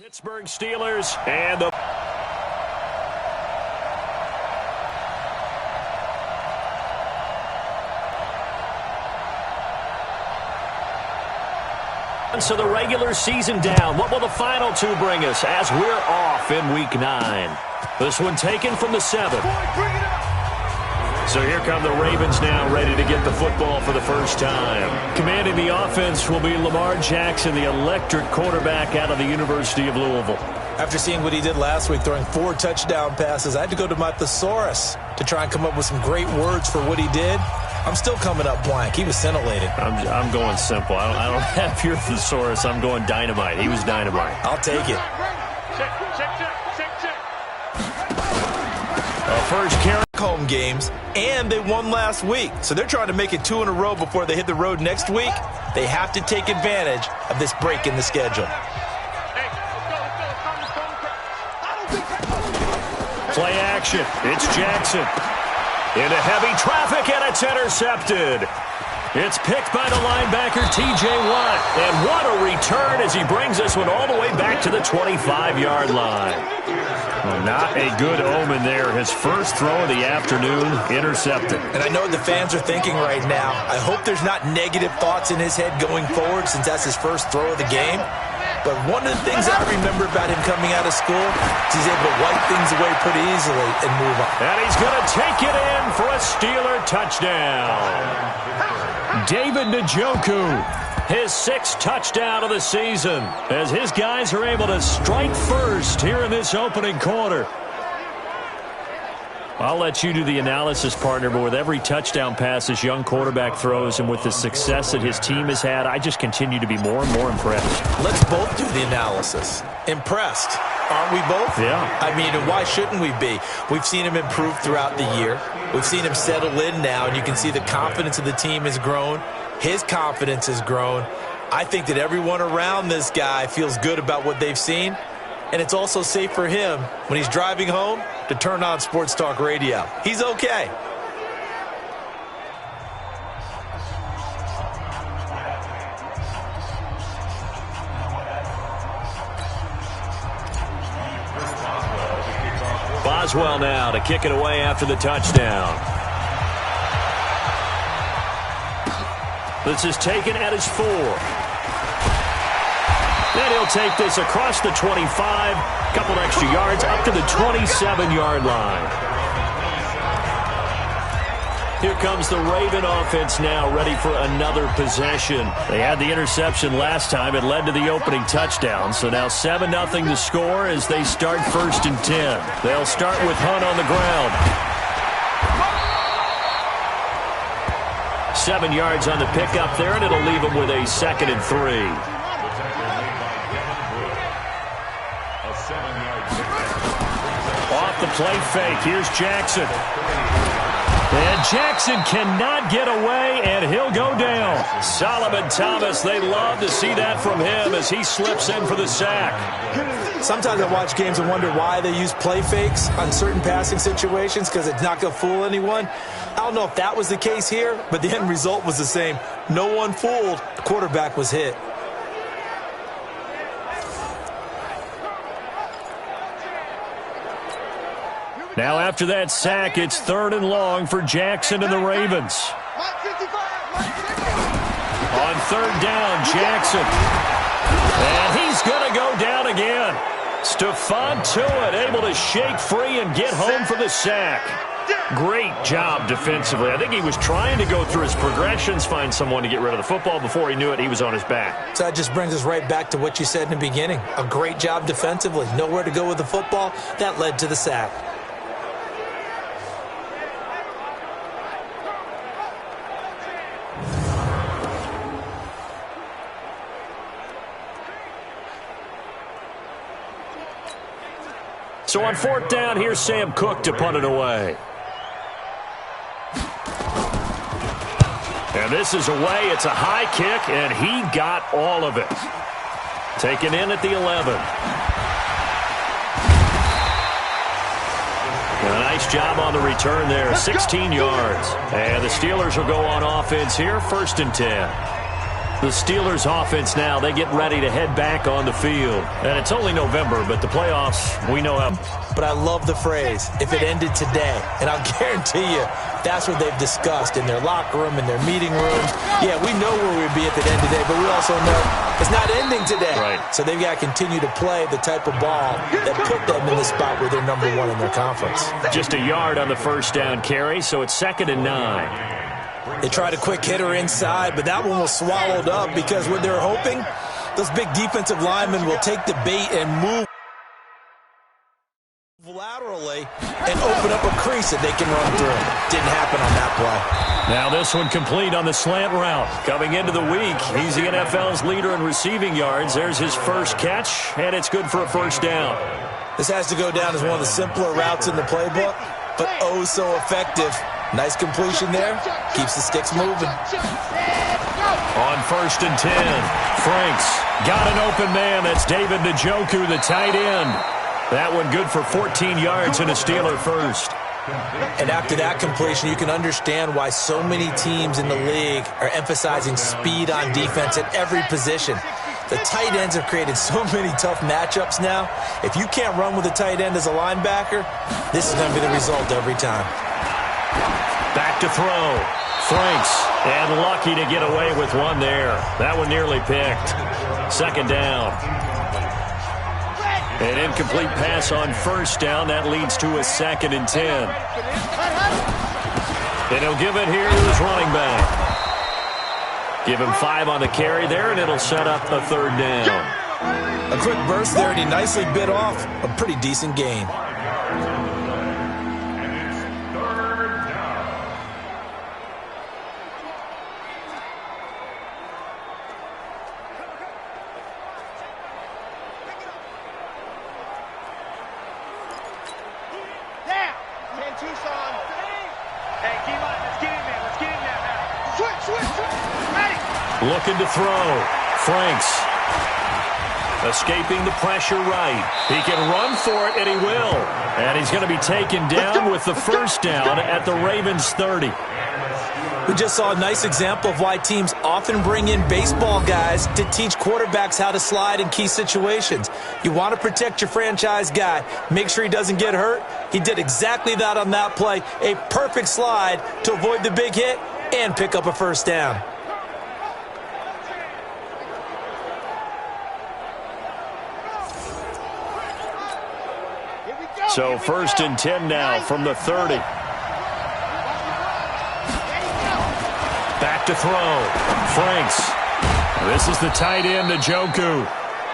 Pittsburgh Steelers and the so the regular season down. What will the final two bring us as we're off in Week 9? This one taken from the 7. So here come the Ravens now, ready to get the football for the first time. Commanding the offense will be Lamar Jackson, the electric quarterback out of the University of Louisville. After seeing what he did last week, throwing 4 touchdown passes, I had to go to my thesaurus to try and come up with some great words for what he did. I'm still coming up blank. He was scintillating. I'm going simple. I don't have your thesaurus. I'm going dynamite. He was dynamite. I'll take it. First carry. Home games, and they won last week. So they're trying to make it 2 in a row before they hit the road next week. They have to take advantage of this break in the schedule. Play action. It's Jackson. Into heavy traffic, and it's intercepted. It's picked by the linebacker, T.J. Watt. And what a return as he brings this one all the way back to the 25-yard line. Well, not a good omen there. His first throw of the afternoon, intercepted. And I know what the fans are thinking right now. I hope there's not negative thoughts in his head going forward since that's his first throw of the game. But one of the things I remember about him coming out of school is he's able to wipe things away pretty easily and move on. And he's going to take it in for a Steeler touchdown. David Njoku, his 6th touchdown of the season, as his guys are able to strike first here in this opening quarter. I'll let you do the analysis, partner, but with every touchdown pass this young quarterback throws and with the success that his team has had, I just continue to be more and more impressed. Let's both do the analysis. Impressed. Aren't we both? Yeah. I mean, and why shouldn't we be? We've seen him improve throughout the year. We've seen him settle in now, and you can see the confidence of the team has grown. His confidence has grown. I think that everyone around this guy feels good about what they've seen, and it's also safe for him when he's driving home to turn on Sports Talk Radio. He's okay. Boswell now to kick it away after the touchdown. This is taken at his 4. Then he'll take this across the 25, couple extra yards up to the 27-yard line. Here comes the Raven offense now, ready for another possession. They had the interception last time. It led to the opening touchdown. So now 7-0 to score as they start 1st and 10. They'll start with Hunt on the ground. 7 yards on the pickup there, and it'll leave them with a 2nd and 3. Off the play fake, here's Jackson. And Jackson cannot get away, and he'll go down. Solomon Thomas, they love to see that from him as he slips in for the sack. Sometimes I watch games and wonder why they use play fakes on certain passing situations because it's not going to fool anyone. I don't know if that was the case here, but the end result was the same. No one fooled. The quarterback was hit. Now after that sack, it's 3rd and long for Jackson and the Ravens. On 3rd down, Jackson. And he's going to go down again. Stephon Tuitt able to shake free and get home for the sack. Great job defensively. I think he was trying to go through his progressions, find someone to get rid of the football. Before he knew it, he was on his back. So that just brings us right back to what you said in the beginning. A great job defensively. Nowhere to go with the football. That led to the sack. So on 4th down, here's Sam Cook to punt it away. And this is away. It's a high kick, and he got all of it. Taken in at the 11. And a nice job on the return there, 16 yards. And the Steelers will go on offense here, 1st and 10. The Steelers offense now, they get ready to head back on the field. And it's only November, but the playoffs, we know how. But I love the phrase, if it ended today. And I'll guarantee you, that's what they've discussed in their locker room, in their meeting rooms. Yeah, we know where we'd be at the end of the day, but we also know it's not ending today. Right. So they've got to continue to play the type of ball that put them in the spot where they're number one in their conference. Just a yard on the first down carry, so it's 2nd and 9. They tried a quick hitter inside, but that one was swallowed up because what they're hoping, those big defensive linemen will take the bait and move laterally and open up a crease that they can run through. Didn't happen on that play. Now this one complete on the slant route. Coming into the week, he's the NFL's leader in receiving yards. There's his first catch, and it's good for a first down. This has to go down as one of the simpler routes in the playbook, but oh so effective. Nice completion there. Keeps the sticks moving. On 1st and 10, Franks got an open man. That's David Njoku, the tight end. That one good for 14 yards and a Steeler first. And after that completion, you can understand why so many teams in the league are emphasizing speed on defense at every position. The tight ends have created so many tough matchups now. If you can't run with a tight end as a linebacker, this is going to be the result every time. Back to throw. Franks, and lucky to get away with one there. That one nearly picked. 2nd down. An incomplete pass on first down. That leads to a 2nd and 10. And he'll give it here to his running back. Give him 5 on the carry there, and it'll set up a 3rd down. A quick burst there, and he nicely bit off a pretty decent gain. Looking to throw. Franks escaping the pressure right. He can run for it, and he will. And he's going to be taken down with the first down at the Ravens 30. We just saw a nice example of why teams often bring in baseball guys to teach quarterbacks how to slide in key situations. You want to protect your franchise guy. Make sure he doesn't get hurt. He did exactly that on that play. A perfect slide to avoid the big hit and pick up a first down. So 1st and 10 now from the 30. Back to throw. Franks. This is the tight end, Njoku.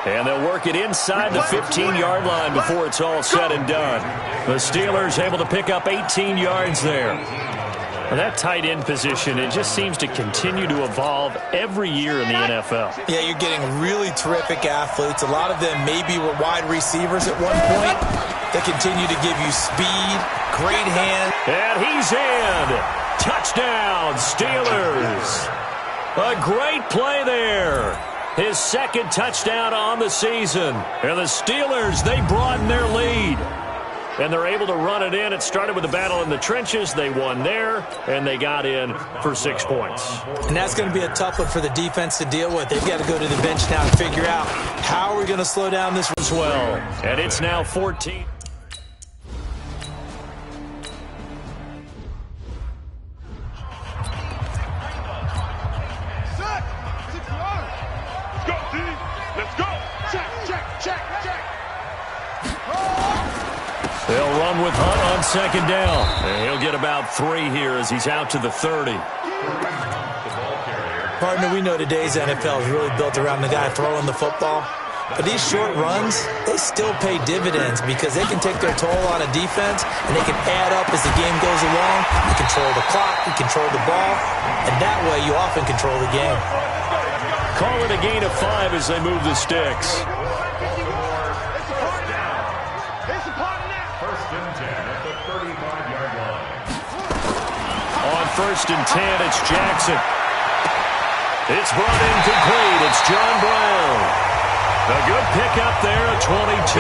And they'll work it inside the 15-yard line before it's all said and done. The Steelers able to pick up 18 yards there. Well, that tight end position, it just seems to continue to evolve every year in the NFL. Yeah, you're getting really terrific athletes. A lot of them maybe were wide receivers at one point. They continue to give you speed, great hands. And he's in. Touchdown, Steelers. A great play there. His 2nd touchdown on the season. And the Steelers, they broaden their lead. And they're able to run it in. It started with a battle in the trenches. They won there, and they got in for 6 points. And that's going to be a tough one for the defense to deal with. They've got to go to the bench now and figure out how are we going to slow down this as well. And it's now 14. They'll run with Hunt on 2nd down. And he'll get about 3 here as he's out to the 30. Partner, we know today's NFL is really built around the guy throwing the football. But these short runs, they still pay dividends because they can take their toll on a defense, and they can add up as the game goes along. You control the clock, you control the ball, and that way you often control the game. Call it a gain of 5 as they move the sticks. On 1st and 10, it's Jackson. It's brought in complete. It's John Brown. A good pickup there at 22.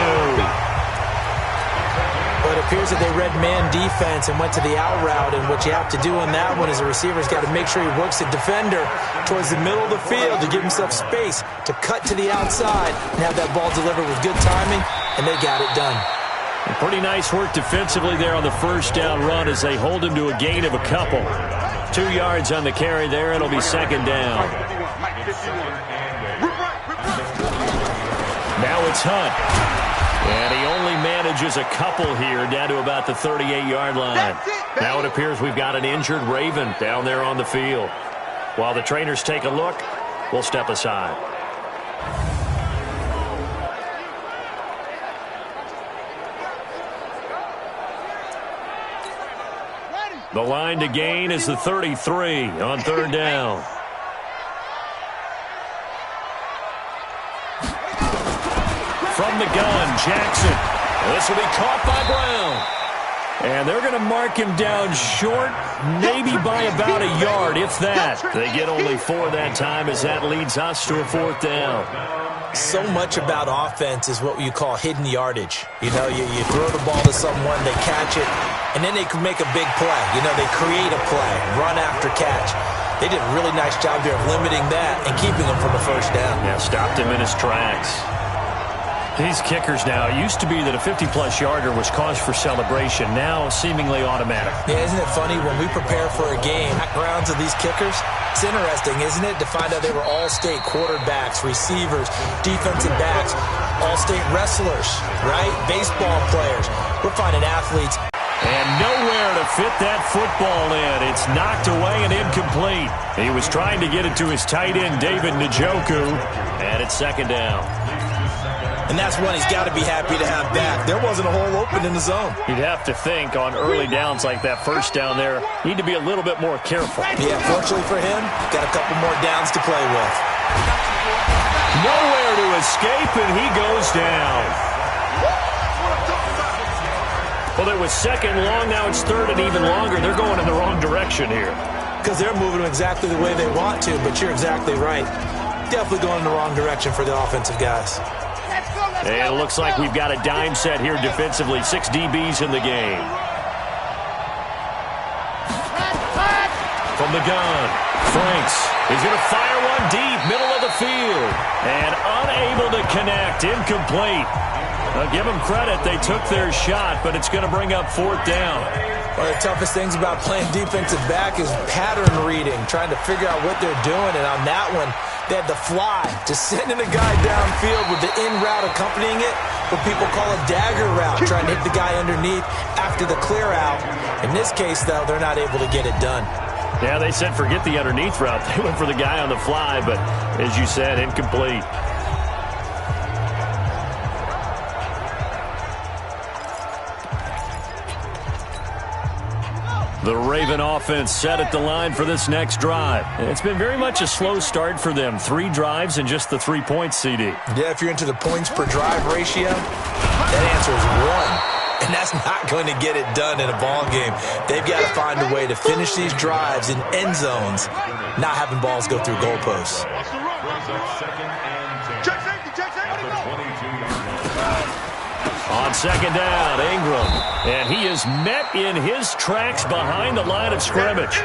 But a appears that they read man defense and went to the out route, and what you have to do on that one is the receiver's got to make sure he works the defender towards the middle of the field to give himself space to cut to the outside and have that ball delivered with good timing, and they got it done. Pretty nice work defensively there on the first down run as they hold him to a gain of a couple. 2 yards on the carry there. It'll be second down. Now it's Hunt. And he only manages a couple here down to about the 38-yard line. Now it appears we've got an injured Raven down there on the field. While the trainers take a look, we'll step aside. The line to gain is the 33 on third down. From the gun, Jackson. This will be caught by Brown. And they're going to mark him down short, maybe by about a yard, if that. They get only 4 that time as that leads us to a 4th down. So much about offense is what you call hidden yardage. You know, you throw the ball to someone, they catch it, and then they can make a big play. You know, they create a play, run after catch. They did a really nice job there of limiting that and keeping him from the first down. Yeah, stopped him in his tracks. These kickers now, it used to be that a 50-plus yarder was cause for celebration. Now, seemingly automatic. Yeah, isn't it funny when we prepare for a game, backgrounds of these kickers? It's interesting, isn't it, to find out they were all-state quarterbacks, receivers, defensive backs, all-state wrestlers, right? Baseball players. We're finding athletes. And nowhere to fit that football in. It's knocked away and incomplete. He was trying to get it to his tight end, David Njoku, and it's second down. And that's one he's got to be happy to have back. There wasn't a hole open in the zone. You'd have to think on early downs like that first down there, need to be a little bit more careful. Yeah, fortunately for him, got a couple more downs to play with. Nowhere to escape, and he goes down. Well, it was second long, now it's third and even longer. They're going in the wrong direction here. Because they're moving exactly the way they want to, but you're exactly right. Definitely going in the wrong direction for the offensive guys. And it looks like we've got a dime set here defensively. 6 DBs in the game. From the gun, Franks is going to fire one deep, middle of the field. And unable to connect, incomplete. I'll give them credit, they took their shot, but it's going to bring up 4th down. One of the toughest things about playing defensive back is pattern reading, trying to figure out what they're doing. And on that one, they had the fly, just sending a guy downfield with the in route accompanying it, what people call a dagger route, trying to hit the guy underneath after the clear out. In this case, though, they're not able to get it done. Yeah, they said forget the underneath route. They went for the guy on the fly, but as you said, incomplete. The Raven offense set at the line for this next drive. It's been very much a slow start for them. 3 drives and just the 3 points, CD. Yeah, if you're into the points per drive ratio, that answer is 1. And that's not going to get it done in a ball game. They've got to find a way to finish these drives in end zones, not having balls go through goalposts. On second down, Ingram. And he is met in his tracks behind the line of scrimmage.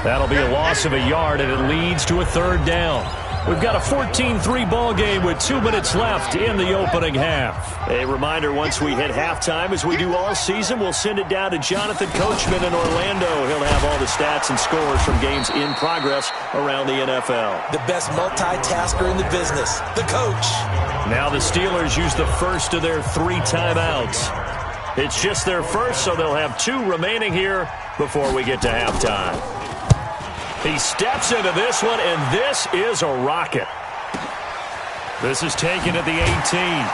That'll be a loss of a yard, and it leads to a 3rd down. We've got a 14-3 ball game with 2 minutes left in the opening half. A reminder, once we hit halftime, as we do all season, we'll send it down to Jonathan Coachman in Orlando. He'll have all the stats and scores from games in progress around the NFL. The best multitasker in the business, the coach. Now the Steelers use the first of their 3 timeouts. It's just their first, so they'll have 2 remaining here before we get to halftime. He steps into this one, and this is a rocket. This is taken at the 18.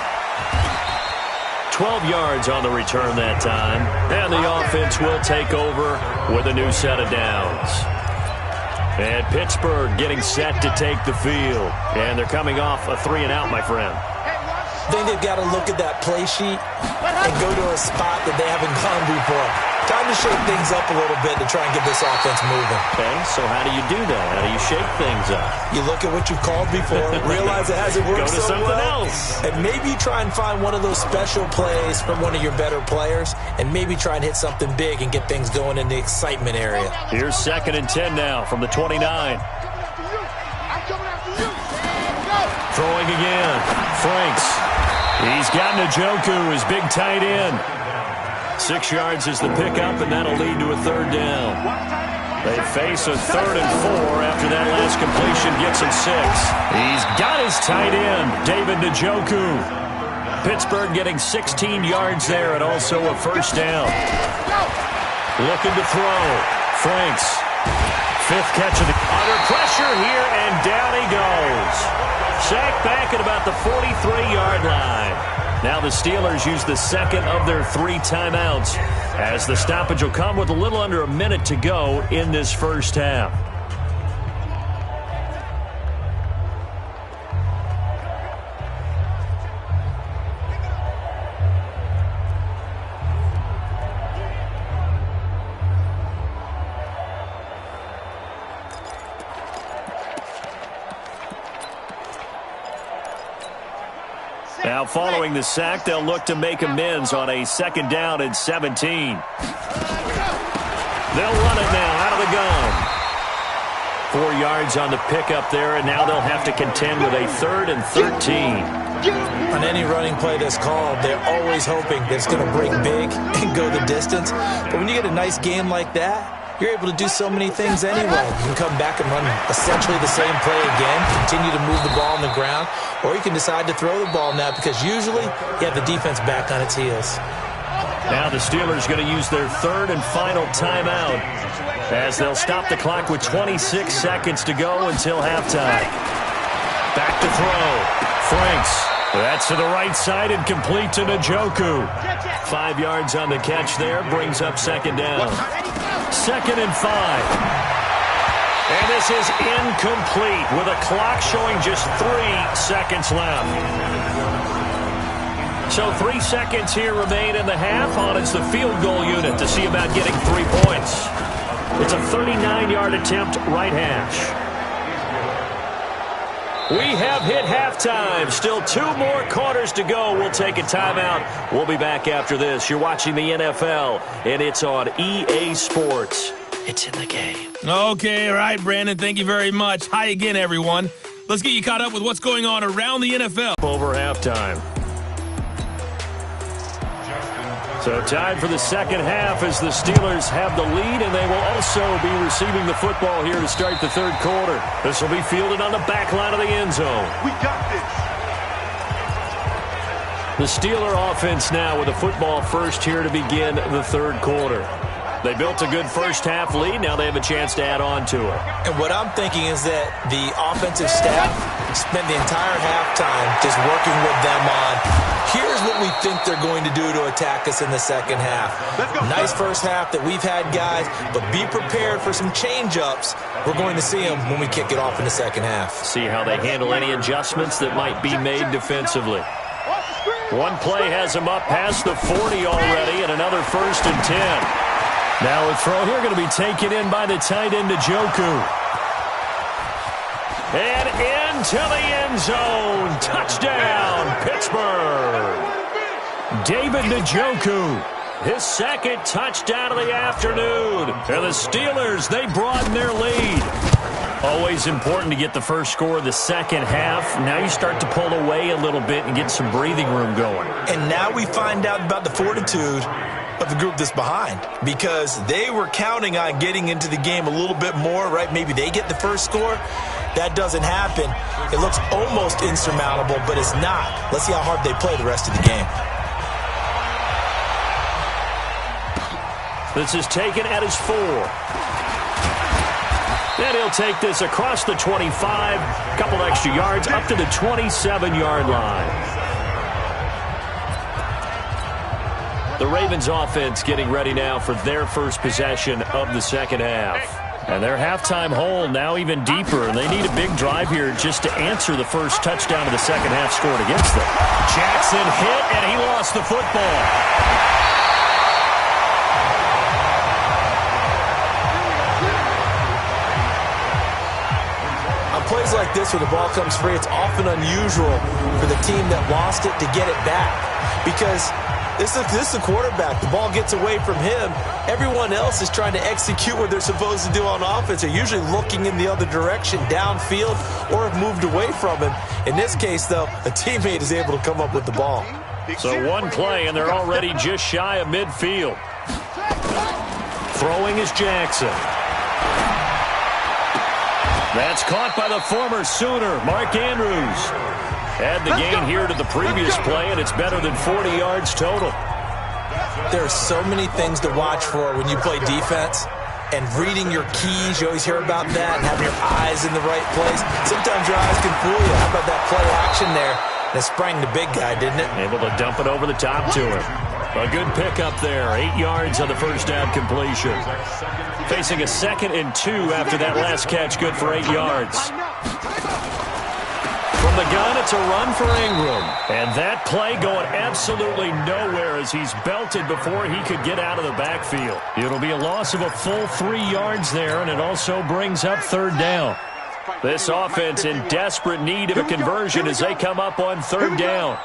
12 yards on the return that time. And the offense will take over with a new set of downs. And Pittsburgh getting set to take the field. And they're coming off a 3-and-out, my friend. I think they've got to look at that play sheet and go to a spot that they haven't gone before. Time to shake things up a little bit to try and get this offense moving. Okay, so how do you do that? How do you shake things up? You look at what you've called before, realize it hasn't worked so well. Go to something else. And maybe try and find one of those special plays from one of your better players, and maybe try and hit something big and get things going in the excitement area. Here's 2nd and 10 now from the 29. Throwing again. Franks. He's got Njoku, his big tight end. 6 yards is the pickup, and that'll lead to a 3rd down. They face a 3rd and 4 after that last completion gets him 6. He's got his tight end, David Njoku. Pittsburgh getting 16 yards there and also a 1st down. Looking to throw. Franks. 5th catch of the under pressure here, and down he goes. Sacked back at about the 43-yard line. Now the Steelers use the 2nd of their 3 timeouts as the stoppage will come with a little under a minute to go in this 1st half. Now, following the sack, they'll look to make amends on a 2nd down and 17. They'll run it now out of the gun. 4 yards on the pickup there, and now they'll have to contend with a 3rd and 13. On any running play that's called, they're always hoping that it's going to break big and go the distance. But when you get a nice game like that, you're able to do so many things anyway. You can come back and run essentially the same play again, continue to move the ball on the ground, or you can decide to throw the ball now because usually you have the defense back on its heels. Now the Steelers going to use their 3rd and final timeout as they'll stop the clock with 26 seconds to go until halftime. Back to throw. Franks. That's to the right side and complete to Njoku. 5 yards on the catch there, brings up 2nd down. 2nd and 5. And this is incomplete with a clock showing just 3 seconds left. So 3 seconds here remain in the half. On it's the field goal unit to see about getting 3 points. It's a 39-yard attempt, right hash. We have hit halftime. Still 2 more quarters to go. We'll take a timeout. We'll be back after this. You're watching the NFL, and it's on EA Sports. It's in the game. Okay, all right, Brandon. Thank you very much. Hi again, everyone. Let's get you caught up with what's going on around the NFL. Over halftime. So tied for the 2nd half as the Steelers have the lead, and they will also be receiving the football here to start the 3rd quarter. This will be fielded on the back line of the end zone. We got The this. Steeler offense now with the football first here to begin the 3rd quarter. They built a good 1st half lead. Now they have a chance to add on to it. And what I'm thinking is that the offensive staff spent the entire halftime just working with them on, here's what we think they're going to do to attack us in the 2nd half. Nice 1st half that we've had, guys, but be prepared for some change-ups. We're going to see them when we kick it off in the 2nd half. See how they handle any adjustments that might be made defensively. One play has them up past the 40 already, and another 1st and 10. Now a throw here going to be taken in by the tight end Njoku. And into the end zone. Touchdown, Pittsburgh. David Njoku, his 2nd touchdown of the afternoon. And the Steelers, they broaden their lead. Always important to get the first score of the 2nd half. Now you start to pull away a little bit and get some breathing room going. And now we find out about the fortitude of the group that's behind, because they were counting on getting into the game a little bit more, right? Maybe they get the first score. That doesn't happen. It looks almost insurmountable, but it's not. Let's see how hard they play the rest of the game. This is taken at his 4. Then he'll take this across the 25, couple extra yards up to the 27-yard line. The Ravens offense getting ready now for their first possession of the 2nd half. And their halftime hole now even deeper, and they need a big drive here just to answer the first touchdown of the second half scored against them. Jackson hit, and he lost the football. On plays like this where the ball comes free, it's often unusual for the team that lost it to get it back because this is the quarterback. The ball gets away from him. Everyone else is trying to execute what they're supposed to do on offense. They're usually looking in the other direction, downfield, or have moved away from him. In this case, though, a teammate is able to come up with the ball. So one play, and they're already just shy of midfield. Throwing is Jackson. That's caught by the former Sooner, Mark Andrews. Add the gain here to the previous play, and it's better than 40 yards total. There are so many things to watch for when you play defense. And reading your keys, you always hear about that, and having your eyes in the right place. Sometimes your eyes can fool you. How about that play action there? That sprang the big guy, didn't it? Able to dump it over the top to him. A good pickup there. 8 yards on the first down completion. Facing a 2nd and 2 after that last catch, good for 8 yards. From the gun, it's a run for Ingram. And that play going absolutely nowhere as he's belted before he could get out of the backfield. It'll be a loss of a full 3 yards there, and it also brings up 3rd down. This offense in desperate need of a conversion as they come up on 3rd down.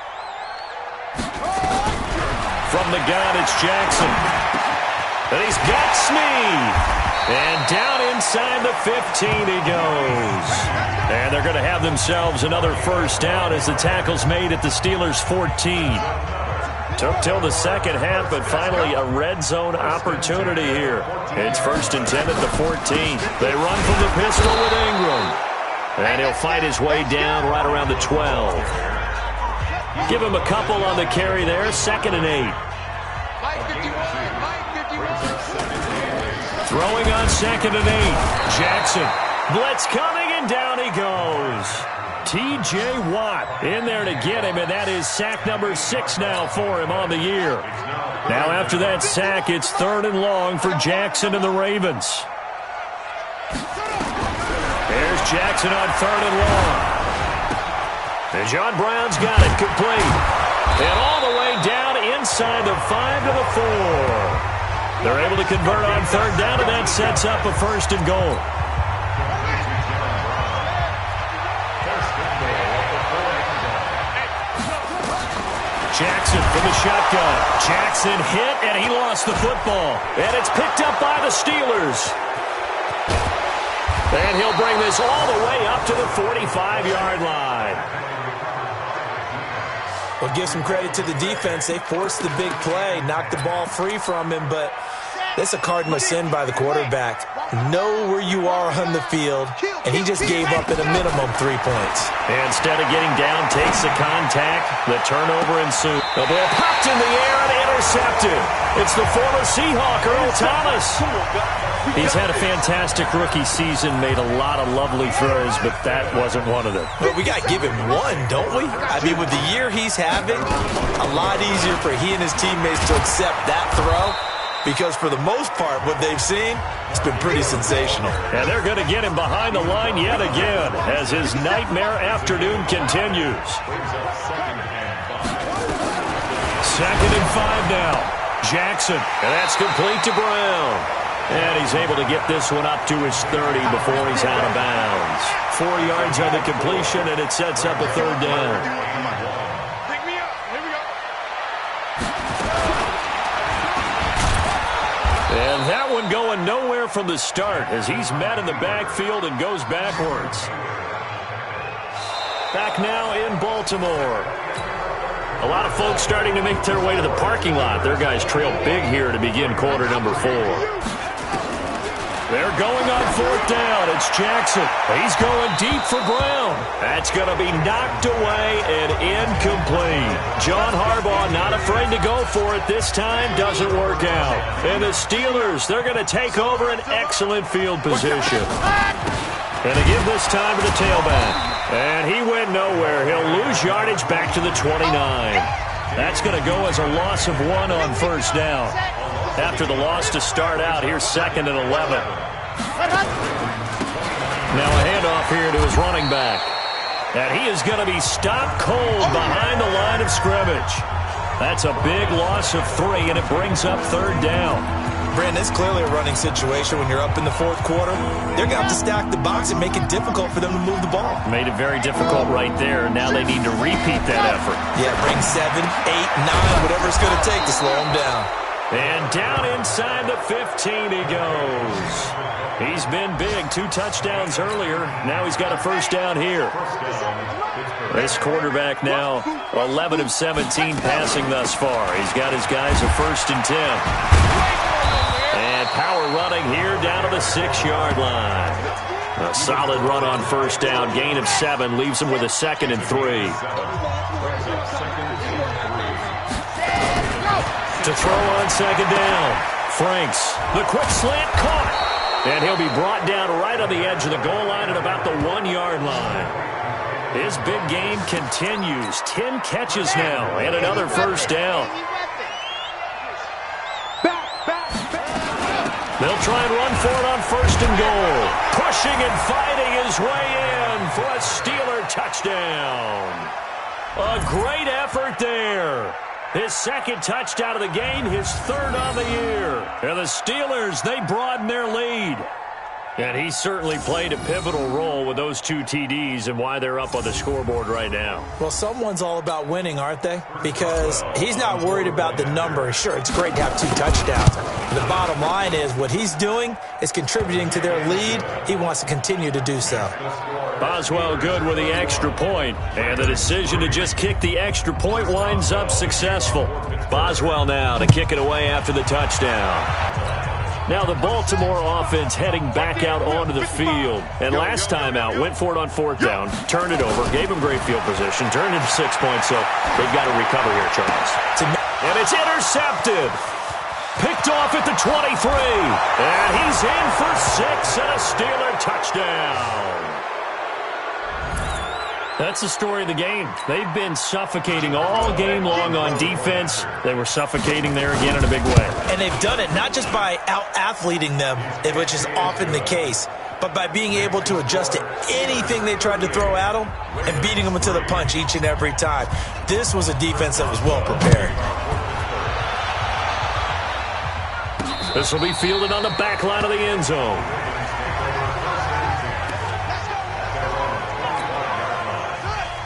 From the gun, it's Jackson. And he's got Snead. And down inside the 15 he goes. And they're going to have themselves another first down as the tackle's made at the Steelers' 14. Took till the second half, but finally a red zone opportunity here. It's 1st and 10 at the 14. They run from the pistol with Ingram. And he'll fight his way down right around the 12. Give him a couple on the carry there, 2nd and 8. Throwing on 2nd and 8. Jackson. Blitz coming, and down he goes. T.J. Watt in there to get him, and that is sack number 6 now for him on the year. Now after that sack, it's 3rd and long for Jackson and the Ravens. There's Jackson on 3rd and long. And John Brown's got it complete. And all the way down inside the 5 to the 4. They're able to convert on 3rd down, and that sets up a 1st and goal. Jackson from the shotgun. Jackson hit, and he lost the football. And it's picked up by the Steelers. And he'll bring this all the way up to the 45-yard line. Well, give some credit to the defense. They forced the big play, knocked the ball free from him, but that's a cardinal sin by the quarterback. Know where you are on the field, and he just gave up at a minimum 3 points. And instead of getting down, takes the contact, the turnover ensues. The ball popped in the air and intercepted. It's the former Seahawk, Earl Thomas. He's had a fantastic rookie season, made a lot of lovely throws, but that wasn't one of them. But we got to give him one, don't we? I mean, with the year he's having, a lot easier for he and his teammates to accept that throw. Because for the most part, what they've seen, it's been pretty sensational. And they're going to get him behind the line yet again as his nightmare afternoon continues. 2nd and 5 now. Jackson, and that's complete to Brown. And he's able to get this one up to his 30 before he's out of bounds. 4 yards on the completion, and it sets up a 3rd down. And that one going nowhere from the start as he's met in the backfield and goes backwards. Back now in Baltimore. A lot of folks starting to make their way to the parking lot. Their guys trail big here to begin quarter number 4. They're going on 4th down. It's Jackson. He's going deep for Brown. That's going to be knocked away and incomplete. John Harbaugh not afraid to go for it this time. Doesn't work out. And the Steelers, they're going to take over an excellent field position. And they give this time to the tailback. And he went nowhere. He'll lose yardage back to the 29. That's going to go as a loss of 1 on 1st down. After the loss to start out, here's 2nd and 11. Now a handoff here to his running back. And he is going to be stopped cold behind the line of scrimmage. That's a big loss of 3, and it brings up 3rd down. Brandon, it's clearly a running situation when you're up in the 4th quarter. They're going to have to stack the box and make it difficult for them to move the ball. Made it very difficult right there. Now they need to repeat that effort. Yeah, bring 7, 8, 9, whatever it's going to take to slow them down. And down inside the 15 he goes. He's been big. 2 touchdowns earlier. Now he's got a 1st down here. This quarterback now 11 of 17 passing thus far. He's got his guys a 1st and 10. And power running here down to the 6-yard line. A solid run on 1st down. Gain of 7 leaves him with a 2nd and 3. To throw on 2nd down. Franks, the quick slant caught. And he'll be brought down right on the edge of the goal line at about the 1-yard line. His big game continues. 10 catches now and another 1st down. They'll try and run for it on 1st and goal. Pushing and fighting his way in for a Steeler touchdown. A great effort there. His 2nd touchdown of the game, his 3rd on the year. And the Steelers, they broaden their lead. And he certainly played a pivotal role with those 2 TDs and why they're up on the scoreboard right now. Well, someone's all about winning, aren't they? Because he's not worried about the number. Sure, it's great to have 2 touchdowns. The bottom line is what he's doing is contributing to their lead. He wants to continue to do so. Boswell good with the extra point, and the decision to just kick the extra point winds up successful. Boswell now to kick it away after the touchdown. Now the Baltimore offense heading back out onto the field. And last time out, went for it on 4th down, turned it over, gave him great field position, turned into 6 points, so they've got to recover here, Charles. And it's intercepted. Picked off at the 23. And he's in for 6 and a Steeler touchdown. That's the story of the game. They've been suffocating all game long on defense. They were suffocating there again in a big way. And they've done it not just by out-athleting them, which is often the case, but by being able to adjust to anything they tried to throw at them and beating them to the punch each and every time. This was a defense that was well prepared. This will be fielded on the back line of the end zone.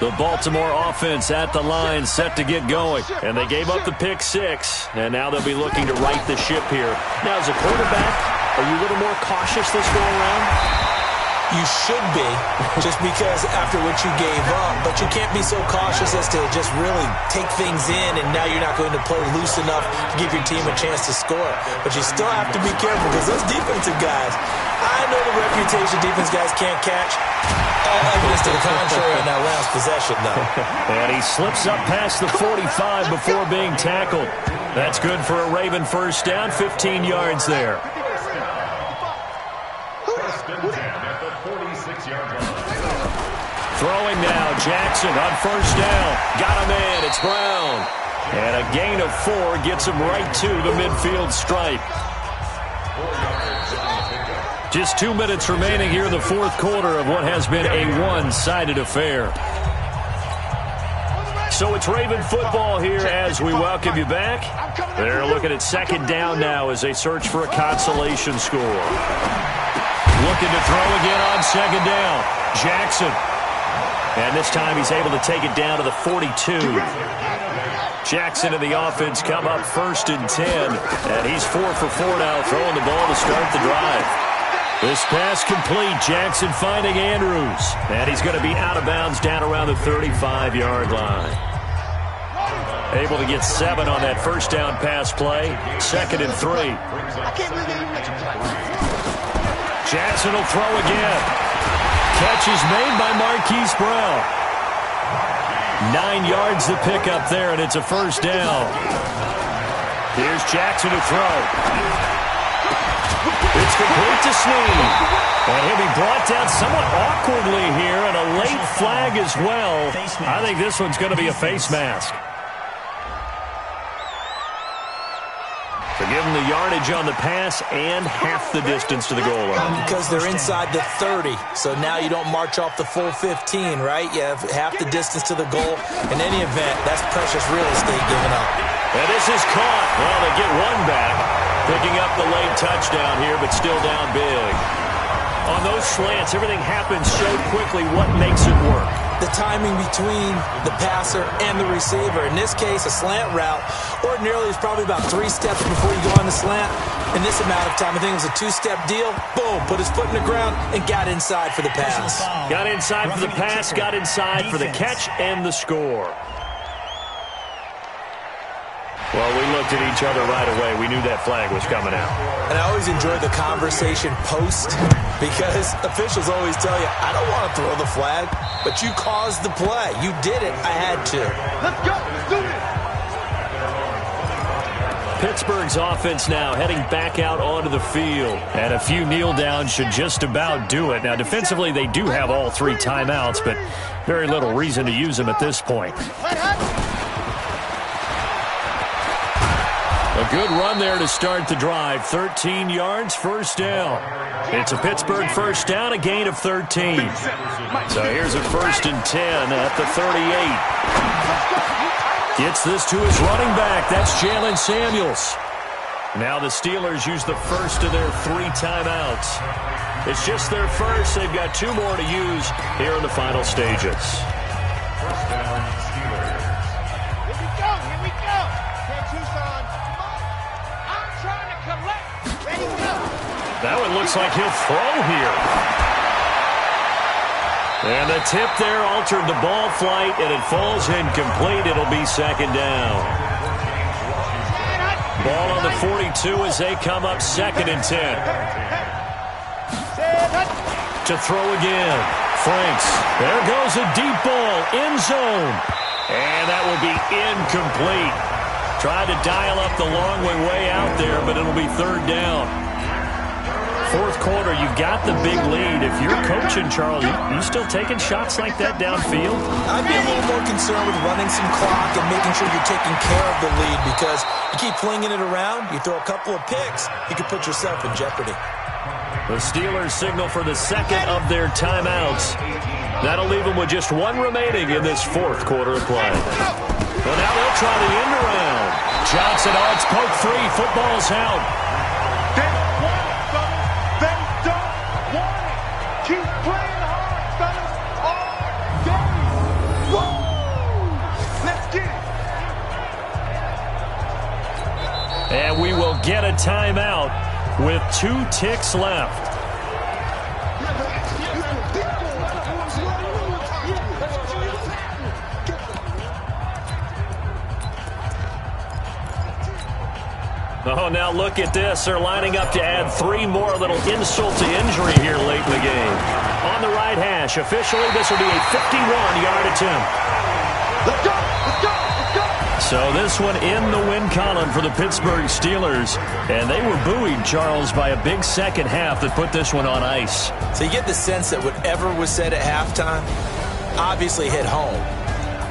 The Baltimore offense at the line, set to get going. And they gave up the pick 6, and now they'll be looking to right the ship here. Now, as a quarterback, are you a little more cautious this go around? You should be, just because after what you gave up, but you can't be so cautious as to just really take things in, and now you're not going to play loose enough to give your team a chance to score. But you still have to be careful because those defensive guys, I know the reputation defense guys can't catch. All evidence to the contrary on that last possession, though. And he slips up past the 45 before being tackled. That's good for a Raven 1st down, 15 yards there. Throwing now, Jackson on 1st down. Got him in, it's Brown. And a gain of 4 gets him right to the midfield stripe. Just 2 minutes remaining here in the 4th quarter of what has been a one-sided affair. So it's Raven football here as we welcome you back. They're looking at 2nd down now as they search for a consolation score. Looking to throw again on 2nd down. Jackson. And this time he's able to take it down to the 42. Jackson and the offense come up 1st and 10. And he's 4 for 4 now, throwing the ball to start the drive. This pass complete. Jackson finding Andrews. And he's going to be out of bounds down around the 35-yard line. Able to get 7 on that 1st down pass play. 2nd and 3. Jackson will throw again. Catch is made by Marquise Brown. 9 yards to pick up there, and it's a 1st down. Here's Jackson to throw. It's complete to Snead. And he'll be brought down somewhat awkwardly here, and a late flag as well. I think this one's going to be a face mask. So give them the yardage on the pass and half the distance to the goal line. Because they're inside the 30, so now you don't march off the full 15, right? You have half the distance to the goal. In any event, that's precious real estate given up. And this is caught. Well, they get one back, picking up the late touchdown here, but still down big. On those slants, everything happens so quickly. What makes it work? The timing between the passer and the receiver. In this case, a slant route ordinarily is probably about 3 steps before you go on the slant. In this amount of time, I think it was a 2-step deal. Boom, put his foot in the ground and got inside for the pass. Got inside for the pass, got inside for the catch and the score. Well, we looked at each other right away. We knew that flag was coming out. And I always enjoy the conversation post because officials always tell you, I don't want to throw the flag, but you caused the play. You did it. I had to. Let's go. Let's do this. Pittsburgh's offense now heading back out onto the field. And a few kneel downs should just about do it. Now, defensively, they do have all 3 timeouts, but very little reason to use them at this point. A good run there to start the drive. 13 yards, first down. It's a Pittsburgh first down, a gain of 13. So here's a 1st and 10 at the 38. Gets this to his running back. That's Jalen Samuels. Now the Steelers use the first of their 3 timeouts. It's just their first. They've got 2 more to use here in the final stages. First down, Steelers. Here we go. Here we go. Okay, Tucson. I'm trying to collect. Ready, go. That one looks like he'll throw here. And the tip there altered the ball flight, and it falls incomplete. It'll be 2nd down. Ball on the 42 as they come up 2nd and 10. To throw again. Franks. There goes a deep ball. End zone. And that will be incomplete. Tried to dial up the long way out there, but it'll be 3rd down. 4th quarter, you've got the big lead. If you're coaching, Charles, you still taking shots like that downfield? I'd be a little more concerned with running some clock and making sure you're taking care of the lead because you keep flinging it around, you throw a couple of picks, you could put yourself in jeopardy. The Steelers signal for the 2nd of their timeouts. That'll leave them with just 1 remaining in this 4th quarter of play. Well, now they'll try the end around. Johnson, it's poke 3. Football's out. They don't want it, fellas. They don't want it. Keep playing hard, fellas. All day. Woo! Let's get it. And we will get a timeout with 2 ticks left. Oh, now look at this. They're lining up to add 3 more. A little insult to injury here late in the game. On the right hash, officially, this will be a 51-yard attempt. Let's go. Let's go. Let's go. So this one in the win column for the Pittsburgh Steelers. And they were buoyed, Charles, by a big second half that put this one on ice. So you get the sense that whatever was said at halftime obviously hit home.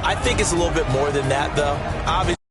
I think it's a little bit more than that, though. Obviously.